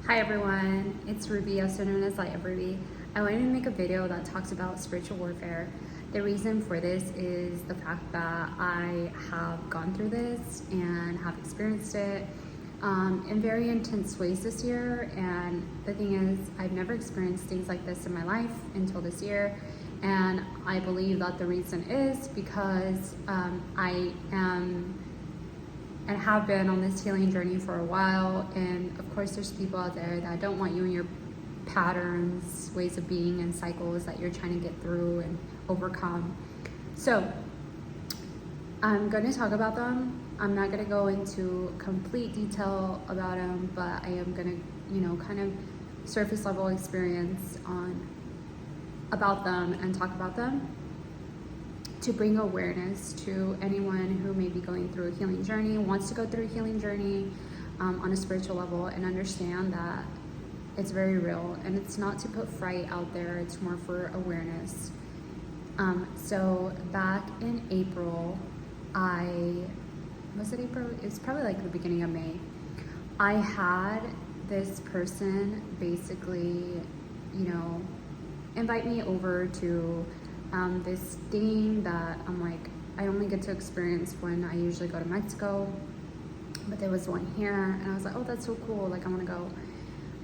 Hi everyone, it's Ruby, also known as 𝐿𝐸. I wanted to make a video that talks about spiritual warfare. The reason for this is the fact that I have gone through this and have experienced it in very intense ways this year. And the thing is, I've never experienced things like this in my life until this year. And I believe that the reason is because I am and have been on this healing journey for a while, and of course there's people out there that don't want you in your patterns, ways of being, and cycles that you're trying to get through and overcome. So I'm going to talk about them. I'm not going to go into complete detail about them, but I am going to, kind of surface level experience about them and talk about them, to bring awareness to anyone who may be going through a healing journey, wants to go through a healing journey on a spiritual level, and understand that it's very real and it's not to put fright out there, it's more for awareness. So back in April, was it April? It's probably like the beginning of May. I had this person basically, invite me over to this thing that I only get to experience when I usually go to Mexico, but there was one here, and I was like, oh, that's so cool, like I want to go.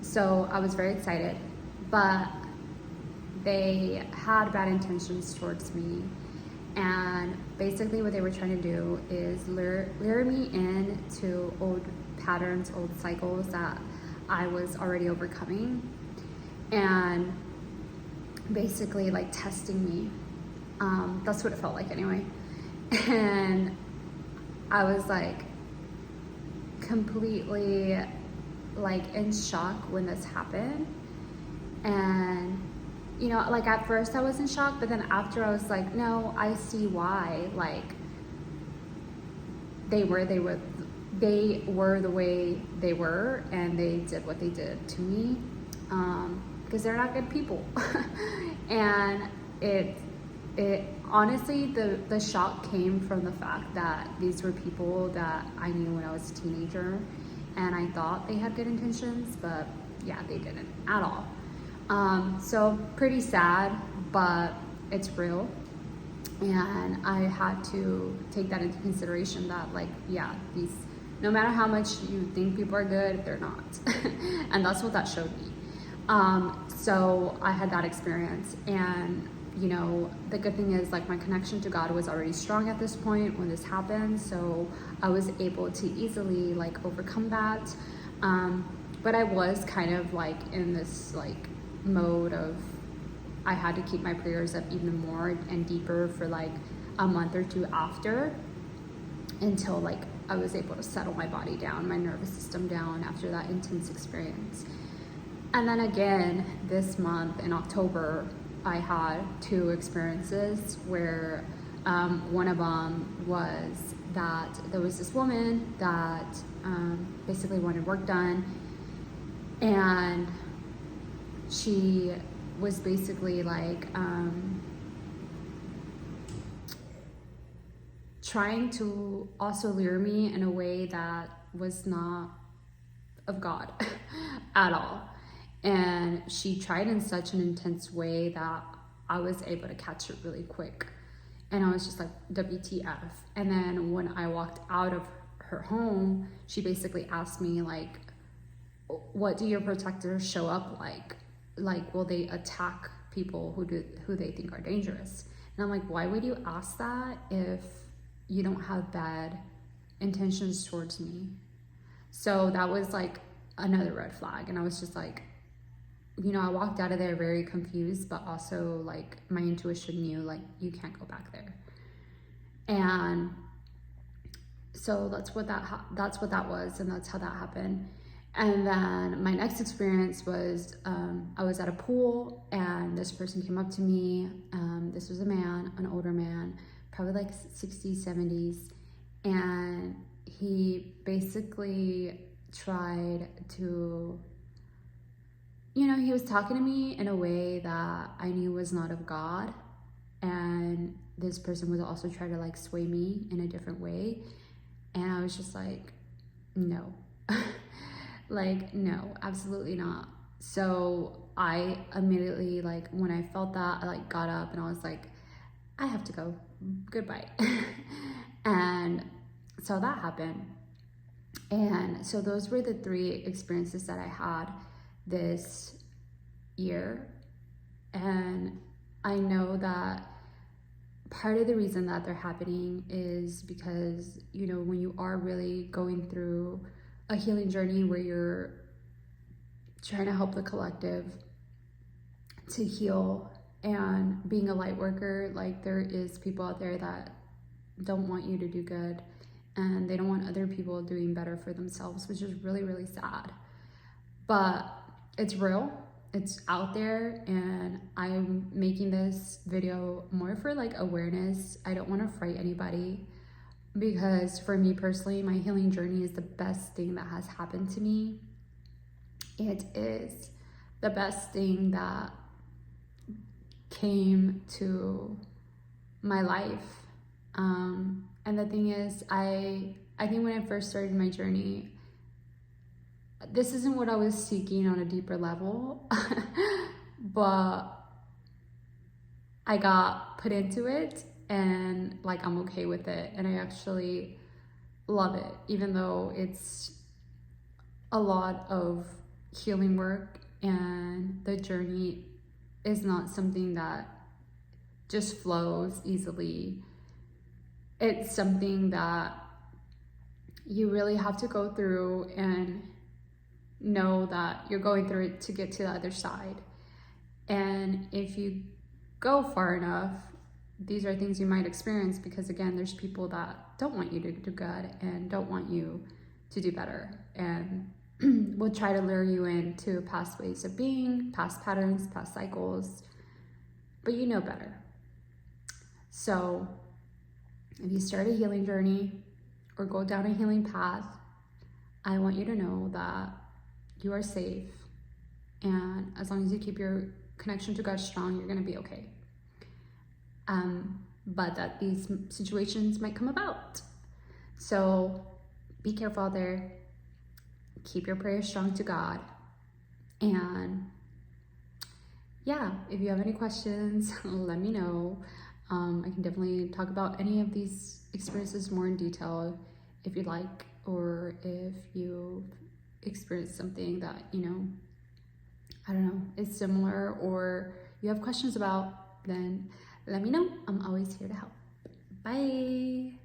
So I was very excited, but they had bad intentions towards me, and basically what they were trying to do is lure me into old patterns, old cycles that I was already overcoming, and basically like testing me. That's what it felt like anyway. And I was like completely like in shock when this happened. And like at first I was in shock, but then after I was like, no, I see why. Like they were the way they were, and they did what they did to me, because they're not good people. And it honestly, the shock came from the fact that these were people that I knew when I was a teenager, and I thought they had good intentions, but yeah, they didn't at all. So pretty sad, but it's real. And I had to take that into consideration, that no matter how much you think people are good, they're not. And that's what that showed me. So I had that experience, and the good thing is, like, my connection to God was already strong at this point when this happened, so I was able to easily like overcome that. But I was kind of like in this like mode of, I had to keep my prayers up even more and deeper for like a month or two after, until like I was able to settle my body down, my nervous system down after that intense experience. And then again, this month in October, I had two experiences where one of them was that there was this woman that basically wanted work done, and she was basically like trying to also lure me in a way that was not of God at all. And she tried in such an intense way that I was able to catch it really quick. And I was just like, WTF. And then when I walked out of her home, she basically asked me, like, what do your protectors show up like? Like, will they attack people who they think are dangerous? And I'm like, why would you ask that if you don't have bad intentions towards me? So that was like another red flag. And I was just like, I walked out of there very confused, but also like my intuition knew, like, you can't go back there. And so that's what that was, and that's how that happened. And then my next experience was, I was at a pool, and this person came up to me. This was a man, an older man, probably like 60s, 70s. And he basically tried to, he was talking to me in a way that I knew was not of God. And this person would also try to like sway me in a different way. And I was just like, no. Like, no, absolutely not. So I immediately, like, when I felt that, I like got up and I was like, I have to go, goodbye. And so that happened. And so those were the 3 experiences that I had this year. And I know that part of the reason that they're happening is because, you know, when you are really going through a healing journey where you're trying to help the collective to heal and being a light worker, like, there is people out there that don't want you to do good and they don't want other people doing better for themselves, which is really, really sad. But it's real, it's out there, and I'm making this video more for like awareness. I don't want to frighten anybody, because for me personally, my healing journey is the best thing that has happened to me. It is the best thing that came to my life. And the thing is, I think when I first started my journey, this isn't what I was seeking on a deeper level, but I got put into it, and like, I'm okay with it, and I actually love it, even though it's a lot of healing work, and the journey is not something that just flows easily. It's something that you really have to go through and know that you're going through it to get to the other side. And if you go far enough, these are things you might experience, because again, there's people that don't want you to do good and don't want you to do better, and will try to lure you into past ways of being, past patterns, past cycles, but you know better. So if you start a healing journey or go down a healing path, I want you to know that you are safe, and as long as you keep your connection to God strong, you're going to be okay. But that these situations might come about. So be careful out there. Keep your prayers strong to God. And yeah, if you have any questions, let me know. I can definitely talk about any of these experiences more in detail if you'd like, or if you've experienced something that, you know, I don't know, is similar, or you have questions about, then let me know. I'm always here to help. Bye.